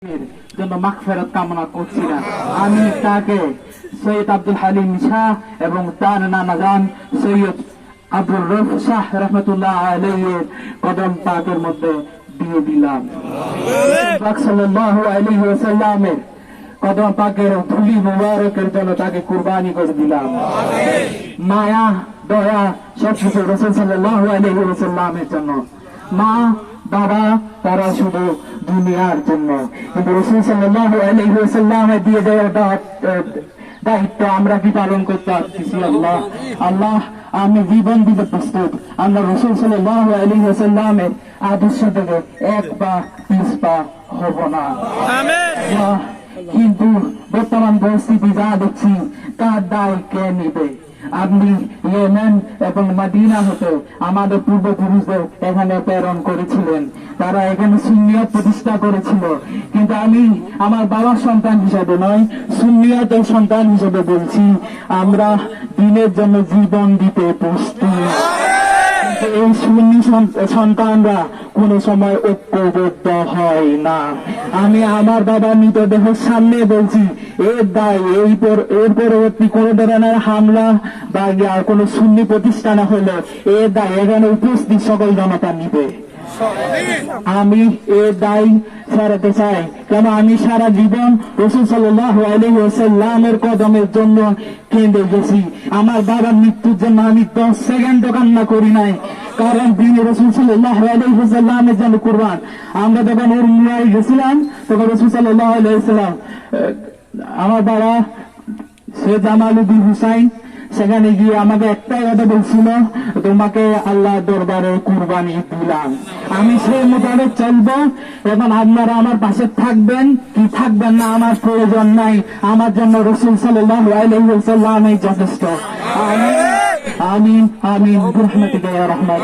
জন্য মাগফিরাত কামনা করছি না। আমি তাকে সৈয়দ আব্দুল হালিম শাহ এবং তার নানাজান সৈয়দ আব্দুর রউফ শাহ রহমতুল্লাহ আলাইহির কদম পাকের মধ্যে দিয়ে দিলাম। পাক সাল্লাল্লাহু আলাইহি ওয়াসাল্লামের কদম পাকের ধুলি মুবারকের জন্য তাকে কুরবানি করে দিলাম। মায়া দয়া সবকিছু রাসূল সাল্লাল্লাহু আলাইহি ওয়াসাল্লামের জন্য। মা বাবা তারা শুধু দুনিয়ার জন্য, কিন্তু রাসূল সাল্লাল্লাহু আলাইহি ওয়াসাল্লামের দিয়ে দেওয়া দায়িত্ব আমরা কি পালন করতে পারতেছি? আল্লাহ আমি জীবন দিতে প্রস্তুত। আমরা রাসূল সাল্লাল্লাহু আলাইহি ওয়াসাল্লামের আদর্শ থেকে এক পা পিছ পা হব না। কিন্তু বর্তমান পরিস্থিতি যা দেখছি তার দায় কে নিবে? আপনি ইয়েমেন এবং মদিনা হতে আমাদের পূর্বপুরুষদের এখানে প্রেরণ করেছিলেন, তারা এখানে সুন্নিয়ত প্রতিষ্ঠা করেছিল। কিন্তু আমি আমার বাবার সন্তান হিসেবে নয়, সুন্নিয়তের সন্তান হিসেবে বলছি, আমরা দিনের জন্য জীবন দিতে প্রস্তুত। এই সুন্নি সন্তানরা কোন সময় ঐক্যবদ্ধ হয় না। আমি আমার বাবার মৃতদেহের সামনে বলছি, এর দায় এর পরবর্তী কোন ধরনের হামলা বা কোন সুন্নি প্রতিষ্ঠান হলে এর দায় এখানে উপস্থিত সকল জনতা নিবে। আমি এর দায় ছাড়াতে চাই, কেন আমি সারা জীবন রাসূল সাল্লাল্লাহু আলাইহি ওয়াসাল্লামের কদমের জন্য কেঁদে গেছি। আমার বাবার মৃত্যুর জন্য আমি 10 সেকেন্ড কান্না করি নাই, কারণ তিনি রাসূল সাল্লাল্লাহু আলাইহি ওয়াসাল্লামের জন্য কুরবান। আমরা যখন ওর মুয়ায় গেছিলাম তখন রাসূল সাল্লাল্লাহু আলাইহি ওয়াসাল্লাম আমার বাবা সৈয়দ জামালউদ্দিন হুসাইন সেখানে গিয়ে আমাকে একটাই কথা বলছিল, তোমাকে আল্লাহ দরবারে কুরবানি দিলাম। আমি সেই মোতাবেক চলবো এবং আপনারা আমার পাশে থাকবেন কি থাকবেন না আমার প্রয়োজন নাই। আমার জন্য রাসূল সাল্লাল্লাহু আলাইহি ওয়াসাল্লামই যথেষ্ট। আমিন আমিন আমিন বিরহমাতিকা ইয়া রাহমান।